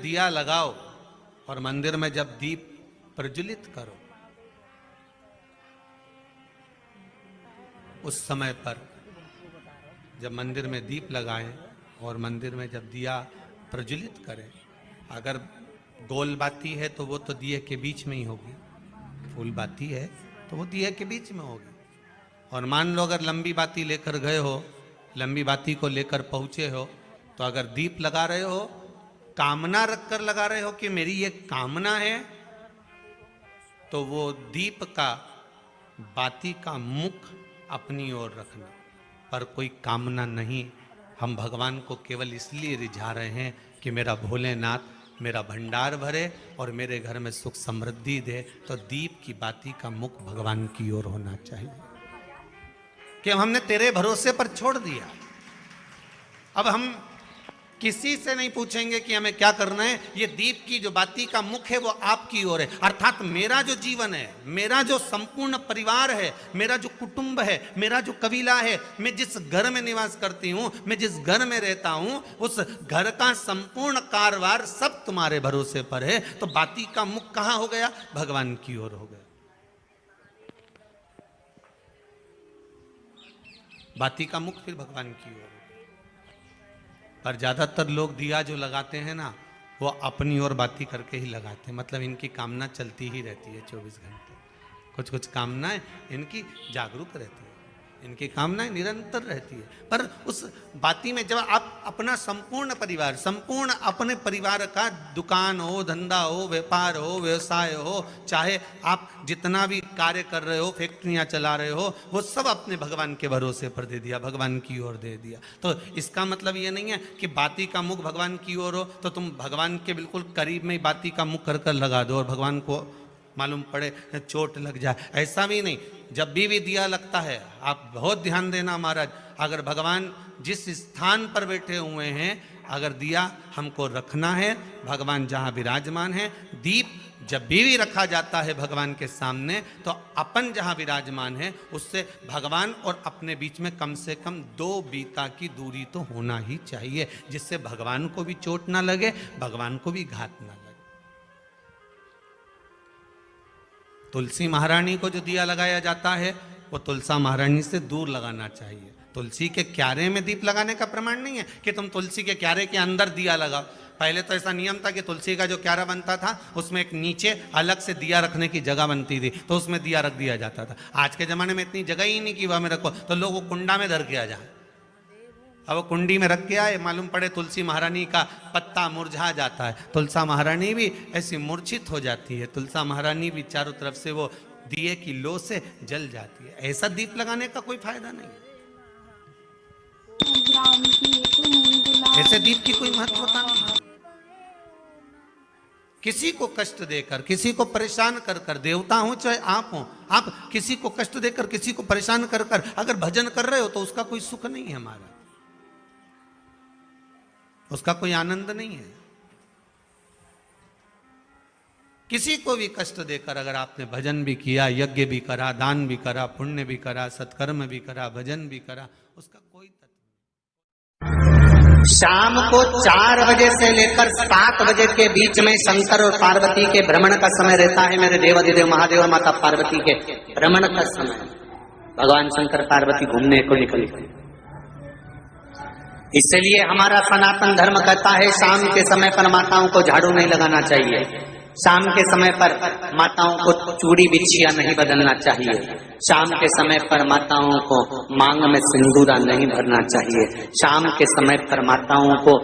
दिया लगाओ और मंदिर में जब दीप प्रज्वलित करो, उस समय पर जब मंदिर में दीप लगाएं और मंदिर में जब दिया प्रज्वलित करें, अगर गोल बाती है तो वो तो दिए के बीच में ही होगी, फूल बाती है तो वो दिए के बीच में होगी। और मान लो अगर लंबी बाती लेकर गए हो, लंबी बाती को लेकर पहुंचे हो, तो अगर दीप लगा रहे हो, कामना रखकर लगा रहे हो कि मेरी ये कामना है, तो वो दीप का बाती का मुख अपनी ओर रखना, पर कोई कामना नहीं। हम भगवान को केवल इसलिए रिझा रहे हैं कि मेरा भोलेनाथ मेरा भंडार भरे और मेरे घर में सुख समृद्धि दे। तो दीप की बाती का मुख भगवान की ओर होना चाहिए कि हमने तेरे भरोसे पर छोड़ दिया। अब हम किसी से नहीं पूछेंगे कि हमें क्या करना है, ये दीप की जो बाती का मुख है वो आपकी ओर है। अर्थात मेरा जो जीवन है, मेरा जो संपूर्ण परिवार है, मेरा जो कुटुंब है, मेरा जो कबीला है, मैं जिस घर में निवास करती हूँ, मैं जिस घर में रहता हूँ, उस घर का संपूर्ण कारभार सब तुम्हारे भरोसे पर है। तो बाती का मुख कहाँ हो गया? भगवान की ओर हो गया। बाती का मुख फिर भगवान की ओर। पर ज्यादातर लोग दिया जो लगाते हैं ना, वो अपनी ओर बाती करके ही लगाते हैं। मतलब इनकी कामना चलती ही रहती है 24 घंटे। कुछ कुछ कामनाएं इनकी जागरूक रहती है, इनकी कामनाएं निरंतर रहती है। पर उस बाती में जब आप अपना संपूर्ण परिवार, संपूर्ण अपने परिवार का दुकान हो, धंधा हो, व्यापार हो, व्यवसाय हो, चाहे आप जितना भी कार्य कर रहे हो, फैक्ट्रियां चला रहे हो, वो सब अपने भगवान के भरोसे पर दे दिया, भगवान की ओर दे दिया। तो इसका मतलब ये नहीं है कि बाती का मुख भगवान की ओर हो तो तुम भगवान के बिल्कुल करीब में ही बाती का मुख कर लगा दो और भगवान को मालूम पड़े चोट लग जाए, ऐसा भी नहीं। जब भी दिया लगता है, आप बहुत ध्यान देना महाराज, अगर भगवान जिस स्थान पर बैठे हुए हैं, अगर दिया हमको रखना है, भगवान जहाँ विराजमान है, दीप जब भी रखा जाता है भगवान के सामने, तो अपन जहाँ विराजमान है उससे भगवान और अपने बीच में कम से कम 2 बीता की दूरी तो होना ही चाहिए, जिससे भगवान को भी चोट ना लगे, भगवान को भी घात ना लगे। तुलसी महारानी को जो दिया लगाया जाता है वो तुलसा महारानी से दूर लगाना चाहिए। तुलसी के क्यारे में दीप लगाने का प्रमाण नहीं है कि तुम तुलसी के क्यारे के अंदर दिया लगाओ। पहले तो ऐसा नियम था कि तुलसी का जो क्यारा बनता था उसमें एक नीचे अलग से दिया रखने की जगह बनती थी, तो उसमें दिया रख दिया जाता था। आज के जमाने में इतनी जगह ही नहीं कि वह में रखो, तो लोग वो कुंडा में धर के आ जाए। अब वो कुंडी में रख के आए, मालूम पड़े तुलसी महारानी का पत्ता मुरझा जाता है, तुलसा महारानी भी ऐसी मूर्छित हो जाती है, तुलसा महारानी भी चारों तरफ से वो दिए की लो से जल जाती है। ऐसा दीप लगाने का कोई फायदा नहीं, ऐसे दीप की कोई महत्वता नहीं। किसी को कष्ट देकर, किसी को परेशान कर कर, देवता हो चाहे आप हो, आप किसी को कष्ट देकर, किसी को परेशान कर कर अगर भजन कर रहे हो तो उसका कोई सुख नहीं है हमारा, उसका कोई आनंद नहीं है। किसी को भी कष्ट देकर अगर आपने भजन भी किया, यज्ञ भी करा, दान भी करा, पुण्य भी करा, सत्कर्म भी करा, भजन भी करा, उसका कोई तत्व नहीं। शाम को 4 बजे से लेकर 7 बजे के बीच में शंकर और पार्वती के भ्रमण का समय रहता है। मेरे देवाधिदेव महादेव और माता पार्वती के भ्रमण का समय, भगवान शंकर पार्वती घूमने को निकले। इसलिए हमारा सनातन धर्म कहता है शाम के समय पर माताओं को झाड़ू नहीं लगाना चाहिए, शाम के समय पर माताओं को चूड़ी बिछिया नहीं बदलना चाहिए, शाम के समय पर माताओं को मांग में सिंदूरा नहीं भरना चाहिए, शाम के समय पर माताओं को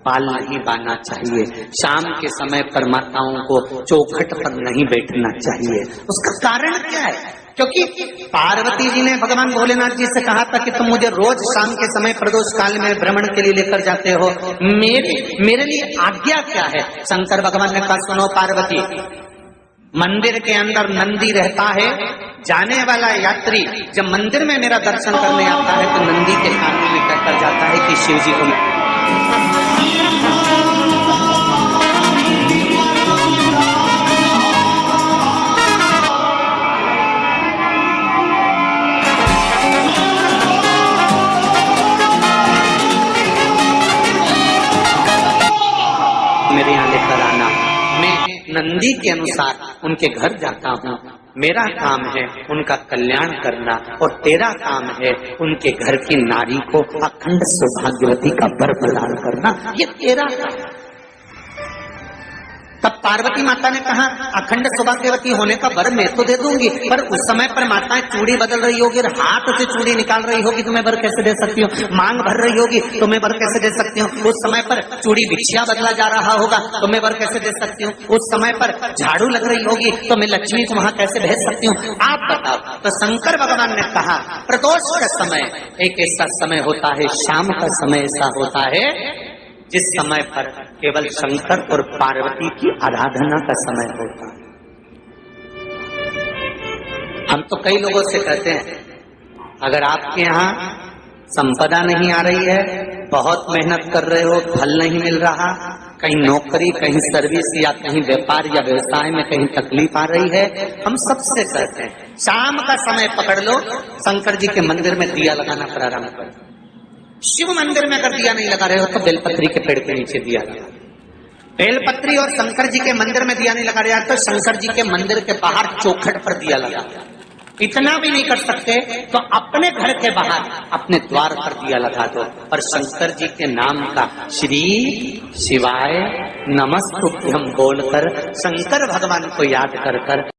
बाल नहीं बांधना चाहिए, शाम के समय पर माताओं को चौखट पर नहीं बैठना चाहिए। उसका कारण क्या है? क्योंकि पार्वती जी ने भगवान भोलेनाथ जी से कहा था कि तुम मुझे रोज शाम के समय प्रदोष काल में भ्रमण के लिए लेकर जाते हो, मेरे लिए आज्ञा क्या है? शंकर भगवान ने कहा सुनो पार्वती, मंदिर के अंदर नंदी रहता है, जाने वाला यात्री जब मंदिर में मेरा दर्शन करने आता है तो नंदी के कान में कहकर जाता है कि शिव जी को मेरे यहाँ लेकर आना। मैं नंदी के अनुसार उनके घर जाता हूँ। मेरा काम है उनका कल्याण करना और तेरा काम है उनके घर की नारी को अखंड सौभाग्यवती का वर प्रदान करना, ये तेरा काम। तब पार्वती माता ने कहा अखंड सौभाग्यवती होने का वर मैं तो दे दूंगी, पर उस समय पर माताएं चूड़ी बदल रही होगी और हाथ से चूड़ी निकाल रही होगी तो मैं वर कैसे दे सकती हूँ? मांग भर रही होगी तो मैं वर कैसे दे सकती हूँ? उस समय पर चूड़ी बिछिया बदला जा रहा होगा तो मैं वर कैसे दे सकती हूँ? उस समय पर झाड़ू लग रही होगी तो मैं लक्ष्मी को वहां कैसे भेज सकती हूँ? आप बताओ। तो शंकर भगवान ने कहा प्रदोष का समय एक ऐसा समय होता है, शाम का समय ऐसा होता है जिस समय पर केवल शंकर और पार्वती की आराधना का समय होता है। हम तो कई लोगों से कहते हैं अगर आपके यहाँ संपदा नहीं आ रही है, बहुत मेहनत कर रहे हो, फल नहीं मिल रहा, कहीं नौकरी, कहीं सर्विस या कहीं व्यापार या व्यवसाय में कहीं तकलीफ आ रही है, हम सबसे कहते हैं शाम का समय पकड़ लो, शंकर जी के मंदिर में दिया लगाना प्रारंभ करो। शिव मंदिर में अगर दिया नहीं लगा रहे हो तो बेलपत्री के पेड़ के नीचे दिया लगा। बेलपत्री और शंकर जी के मंदिर में दिया नहीं लगा रहा तो शंकर जी के मंदिर के बाहर चौखट पर दिया लगा। इतना भी नहीं कर सकते तो अपने घर के बाहर अपने द्वार पर दिया लगा दो और शंकर जी के नाम का श्री शिवाय नमस्तुभ्यम बोलकर शंकर भगवान को याद कर